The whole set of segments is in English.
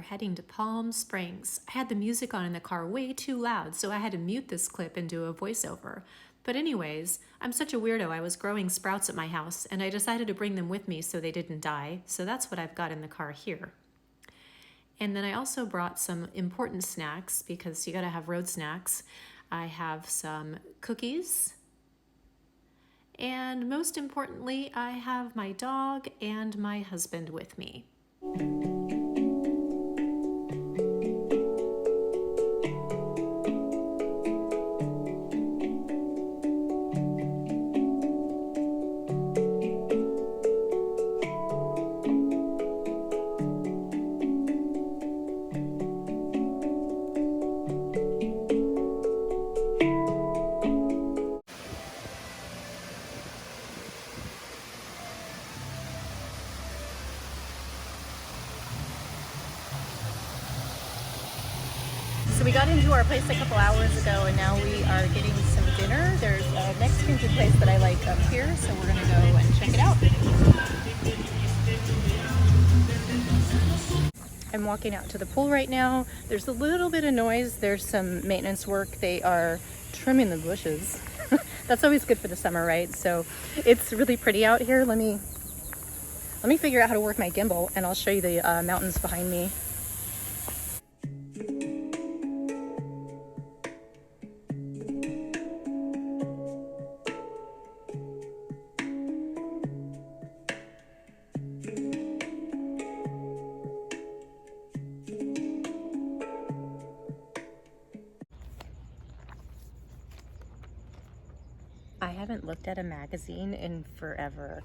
heading to Palm Springs. I had the music on in the car way too loud, so I had to mute this clip and do a voiceover. But anyways, I'm such a weirdo. I was growing sprouts at my house, and I decided to bring them with me so they didn't die. So that's what I've got in the car here. And then I also brought some important snacks because you gotta have road snacks. I have some cookies. And most importantly, I have my dog and my husband with me. So we got into our place a couple hours ago and now we are getting some dinner. There's a Mexican food place that I like up here, so we're gonna go and check it out. I'm walking out to the pool right now. There's a little bit of noise. There's some maintenance work. They are trimming the bushes. That's always good for the summer, right? So it's really pretty out here. Let me figure out how to work my gimbal and I'll show you the mountains behind me. I haven't looked at a magazine in forever.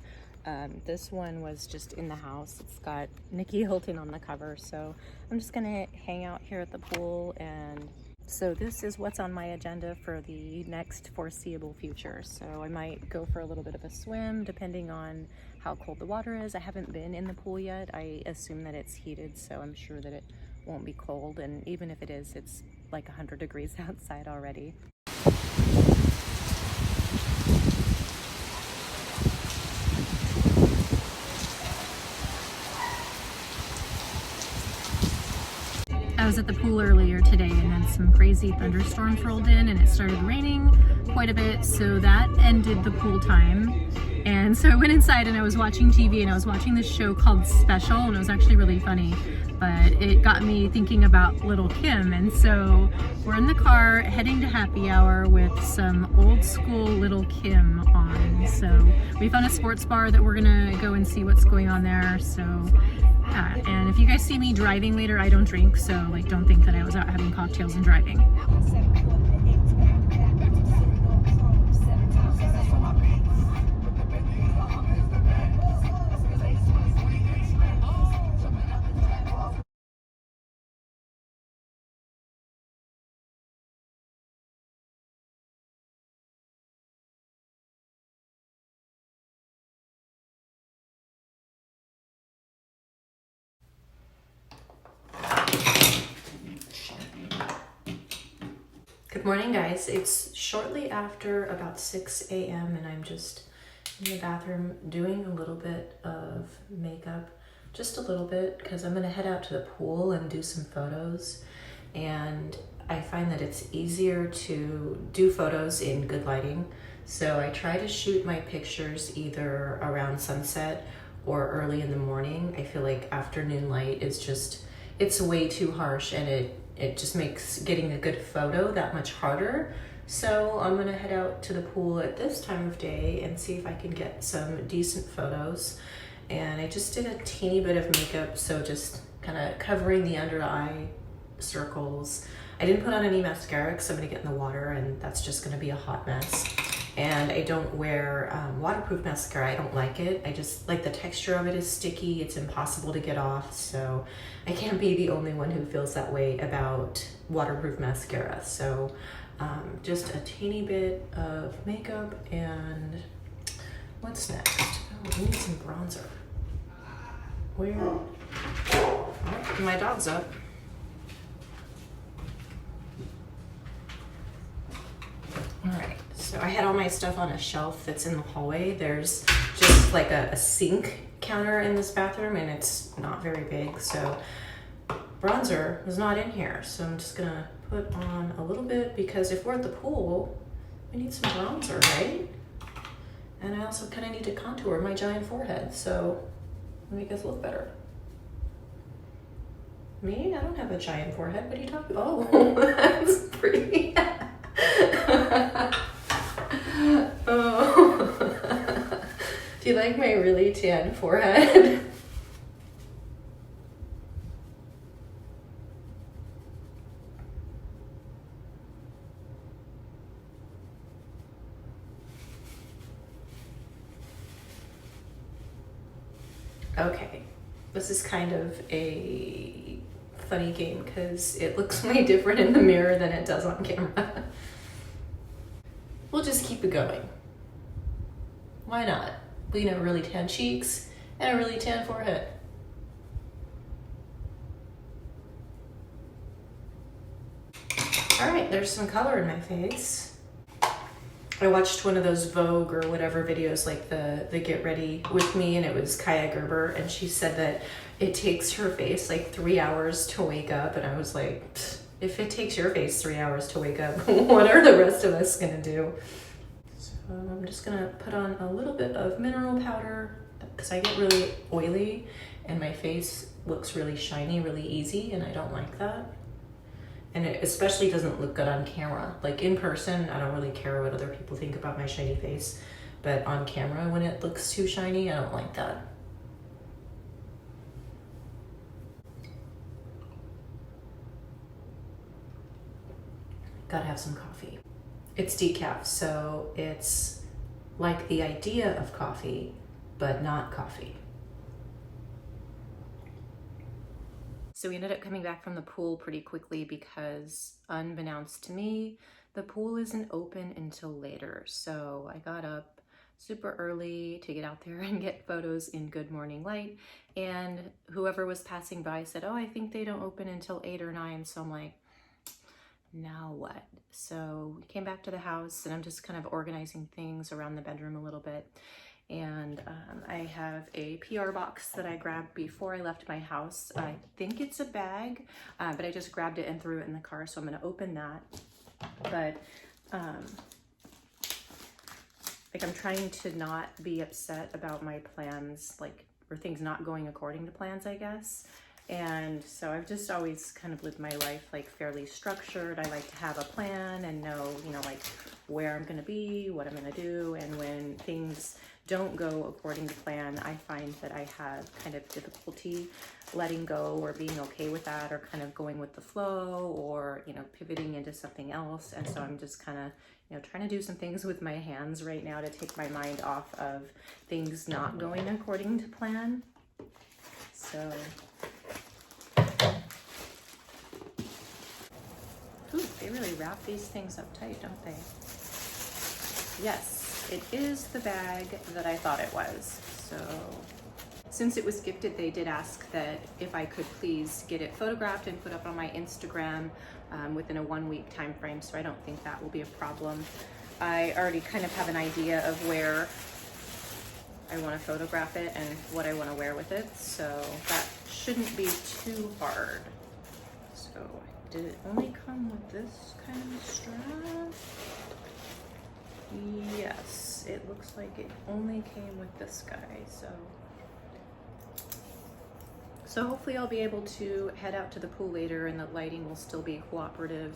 This one was just in the house. It's got Nikki Hilton on the cover, so I'm just gonna hang out here at the pool. And so this is what's on my agenda for the next foreseeable future. So I might go for a little bit of a swim depending on how cold the water is. I haven't been in the pool yet. I assume that it's heated, so I'm sure that it won't be cold. And even if it is, it's like 100 degrees outside already. I was at the pool earlier today and then some crazy thunderstorms rolled in and it started raining quite a bit, so that ended the pool time. And so I went inside and I was watching TV and I was watching this show called Special, and it was actually really funny, but it got me thinking about Little Kim. And so we're in the car heading to happy hour with some old school Little Kim on. So we found a sports bar that we're gonna go and see what's going on there. So yeah, and if you guys see me driving later, I don't drink, so like don't think that I was out having cocktails and driving. Good morning, guys. It's shortly after about 6 a.m. and I'm just in the bathroom doing a little bit of makeup, just a little bit, because I'm gonna head out to the pool and do some photos. And I find that it's easier to do photos in good lighting. So I try to shoot my pictures either around sunset or early in the morning. I feel like afternoon light is just, it's way too harsh, and it just makes getting a good photo that much harder. So I'm gonna head out to the pool at this time of day and see if I can get some decent photos. And I just did a teeny bit of makeup, so just kind of covering the under eye circles. I didn't put on any mascara because I'm gonna get in the water and that's just gonna be a hot mess. And I don't wear waterproof mascara. I don't like it. I just like the texture of it is sticky. It's impossible to get off. So I can't be the only one who feels that way about waterproof mascara. So just a teeny bit of makeup. And what's next? Oh, we need some bronzer. Where? Oh, my dog's up. All right. So I had all my stuff on a shelf that's in the hallway. There's just like a sink counter in this bathroom and it's not very big. So bronzer was not in here, so I'm just gonna put on a little bit because if we're at the pool, we need some bronzer, right? And I also kind of need to contour my giant forehead, so make us look better. Me? I don't have a giant forehead. What are you talking about? Oh, that's pretty. Oh. Do you like my really tan forehead? Okay, this is kind of a funny game because it looks way different in the mirror than it does on camera. We'll just keep it going. Why not? We can have really tan cheeks and a really tan forehead. All right, there's some color in my face. I watched one of those Vogue or whatever videos, like the Get Ready With Me, and it was Kaya Gerber, and she said that it takes her face like 3 hours to wake up, and I was like, if it takes your face 3 hours to wake up, what are the rest of us gonna do? So I'm just gonna put on a little bit of mineral powder because I get really oily and my face looks really shiny, really easy, and I don't like that. And it especially doesn't look good on camera. Like in person, I don't really care what other people think about my shiny face, but on camera, when it looks too shiny, I don't like that. Gotta have some coffee. It's decaf, so it's like the idea of coffee, but not coffee. So we ended up coming back from the pool pretty quickly because, unbeknownst to me, the pool isn't open until later. So I got up super early to get out there and get photos in good morning light. And whoever was passing by said, oh, I think they don't open until 8 or 9. So I'm like, now what? So we came back to the house and I'm just kind of organizing things around the bedroom a little bit. And I have a PR box that I grabbed before I left my house. I think it's a bag, but I just grabbed it and threw it in the car, so I'm gonna open that. But like I'm trying to not be upset about my plans, like, or things not going according to plans, I guess. And so I've just always kind of lived my life like fairly structured. I like to have a plan and know, you know, like where I'm gonna be, what I'm gonna do, and when things don't go according to plan, I find that I have kind of difficulty letting go or being okay with that, or kind of going with the flow, or, you know, pivoting into something else. And so I'm just kind of, you know, trying to do some things with my hands right now to take my mind off of things not going according to plan. So, ooh, they really wrap these things up tight, don't they? Yes. It is the bag that I thought it was. So since it was gifted, they did ask that if I could please get it photographed and put up on my Instagram within a 1 week time frame. So I don't think that will be a problem. I already kind of have an idea of where I want to photograph it and what I want to wear with it. So that shouldn't be too hard. So did it only come with this kind of strap? Yes, it looks like it only came with this guy, so hopefully I'll be able to head out to the pool later and the lighting will still be cooperative.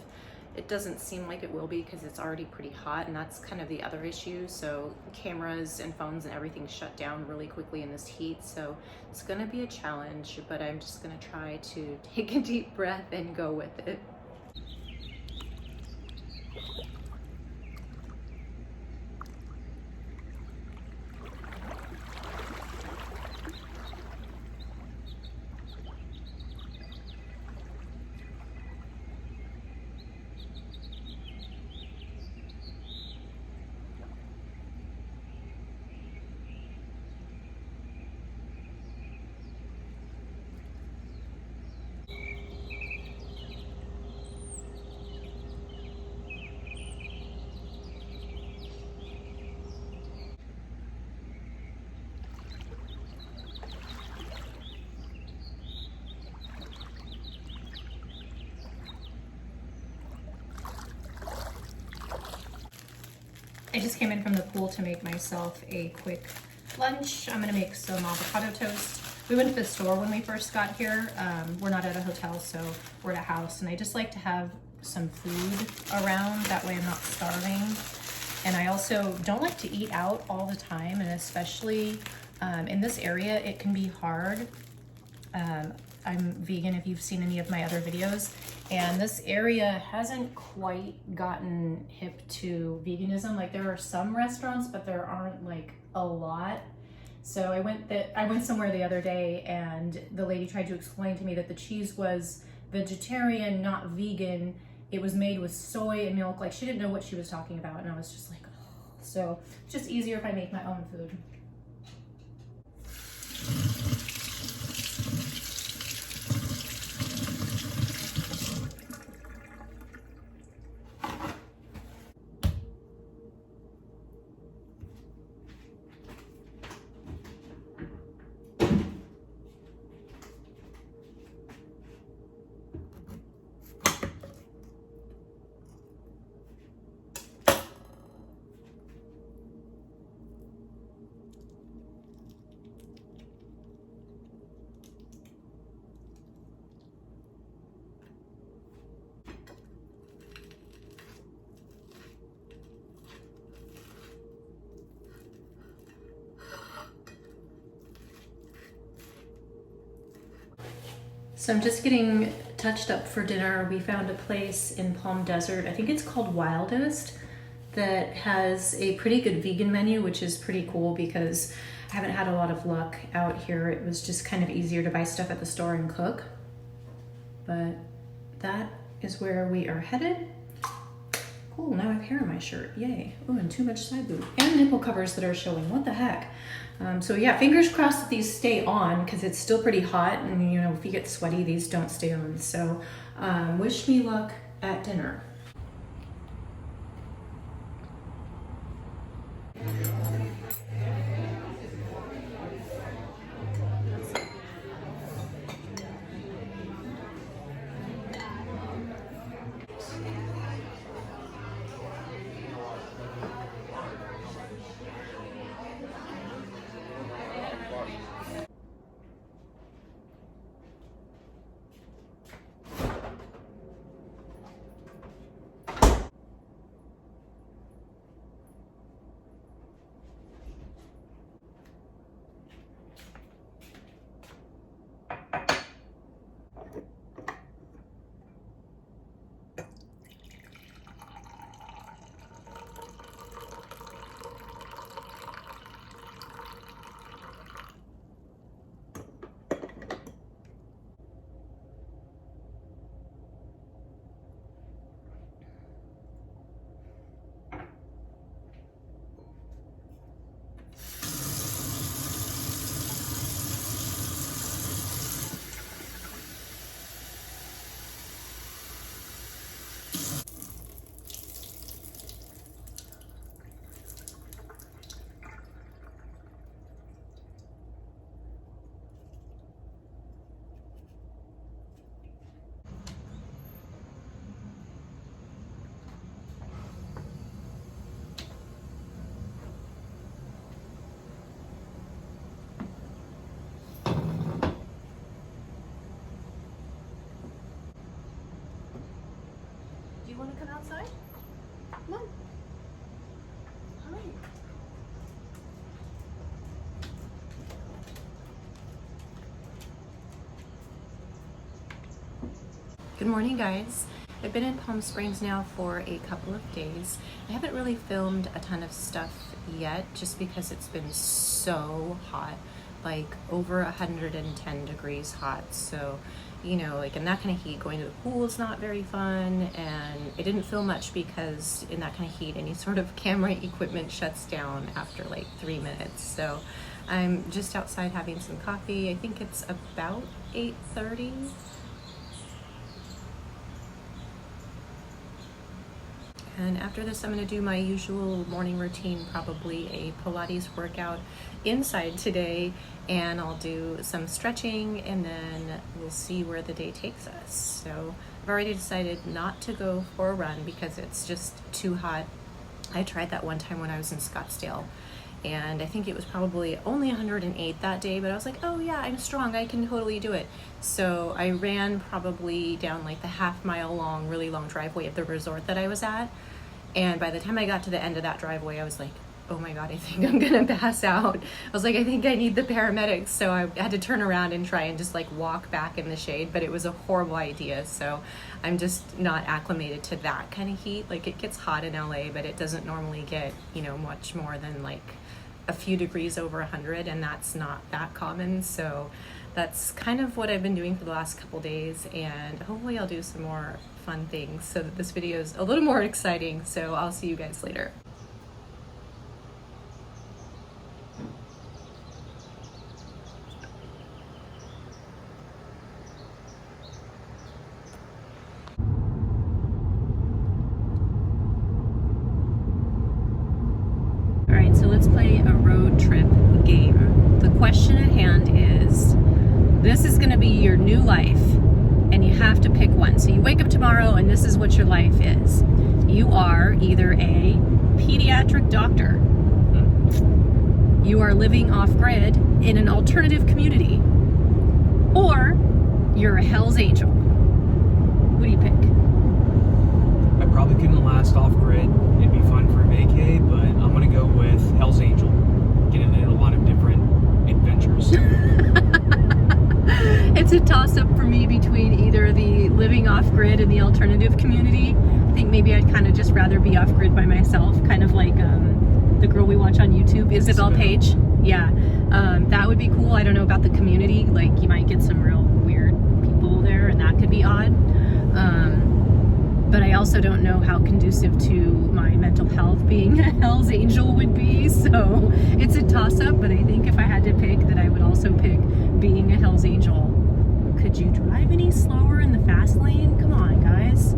It doesn't seem like it will be because it's already pretty hot, and that's kind of the other issue. So cameras and phones and everything shut down really quickly in this heat, so it's gonna be a challenge, but I'm just gonna try to take a deep breath and go with it. I just came in from the pool to make myself a quick lunch. I'm gonna make some avocado toast. We went to the store when we first got here. We're not at a hotel, so we're at a house, and I just like to have some food around. That way I'm not starving. And I also don't like to eat out all the time, and especially in this area, it can be hard. I'm vegan if you've seen any of my other videos, and this area hasn't quite gotten hip to veganism. Like, there are some restaurants, but there aren't like a lot. So I went somewhere the other day, and the lady tried to explain to me that the cheese was vegetarian, not vegan. It was made with soy and milk. Like, she didn't know what she was talking about, and I was just like, oh. So it's just easier if I make my own food. So I'm just getting touched up for dinner. We found a place in Palm Desert, I think it's called Wildest, that has a pretty good vegan menu, which is pretty cool because I haven't had a lot of luck out here. It was just kind of easier to buy stuff at the store and cook. But that is where we are headed. Cool, now I have hair in my shirt, yay. Oh, and too much side boob. And nipple covers that are showing, what the heck? So yeah, fingers crossed that these stay on because it's still pretty hot, and you know, if you get sweaty, these don't stay on. So wish me luck at dinner. Want to come outside? Come on. Hi. Good morning, guys. I've been in Palm Springs now for a couple of days. I haven't really filmed a ton of stuff yet just because it's been so hot, like over 110 degrees hot. So, you know, like in that kind of heat, going to the pool is not very fun, and I didn't film much because in that kind of heat, any sort of camera equipment shuts down after like 3 minutes. So I'm just outside having some coffee. I think it's about 8:30. And after this, I'm going to do my usual morning routine, probably a Pilates workout inside today, and I'll do some stretching, and then we'll see where the day takes us. So I've already decided not to go for a run because it's just too hot I tried that one time when I was in Scottsdale, and I think it was probably only 108 that day, but I was like, oh yeah, I'm strong, I can totally do it. So I ran probably down like the half-mile long, really long driveway of the resort that I was at, and by the time I got to the end of that driveway, I was like, oh my God, I think I'm gonna pass out. I was like, I think I need the paramedics. So I had to turn around and try and just like walk back in the shade, but it was a horrible idea. So I'm just not acclimated to that kind of heat. Like, it gets hot in LA, but it doesn't normally get, you know, much more than like a few degrees over 100, and that's not that common. So that's kind of what I've been doing for the last couple days, and hopefully I'll do some more fun things so that this video is a little more exciting. So I'll see you guys later. So let's play a road trip game. The question at hand is, this is going to be your new life, and you have to pick one. So you wake up tomorrow and this is what your life is. You are either a pediatric doctor, you are living off-grid in an alternative community, or you're a Hell's Angel. What do you pick? I probably couldn't last off-grid. It'd be fun for a vacay, but I'm gonna go with Hell's Angel. Get into a lot of different adventures. It's a toss-up for me between either the living off-grid and the alternative community. I think maybe I'd kind of just rather be off-grid by myself, kind of like the girl we watch on YouTube, Isabel Page. Yeah, that would be cool. I don't know about the community. Like, you might get some real weird people there, and that could be odd. But I also don't know how conducive to my mental health being a Hell's Angel would be. So it's a toss-up, but I think if I had to pick, that I would also pick being a Hell's Angel. Could you drive any slower in the fast lane? Come on, guys.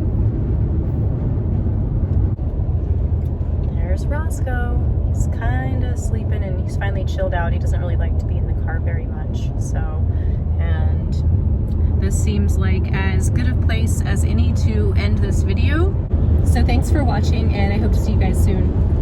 There's Roscoe. He's kind of sleeping, and he's finally chilled out. He doesn't really like to be in the car very much. And this seems like as good a place as any to end this video. So thanks for watching, and I hope to see you guys soon.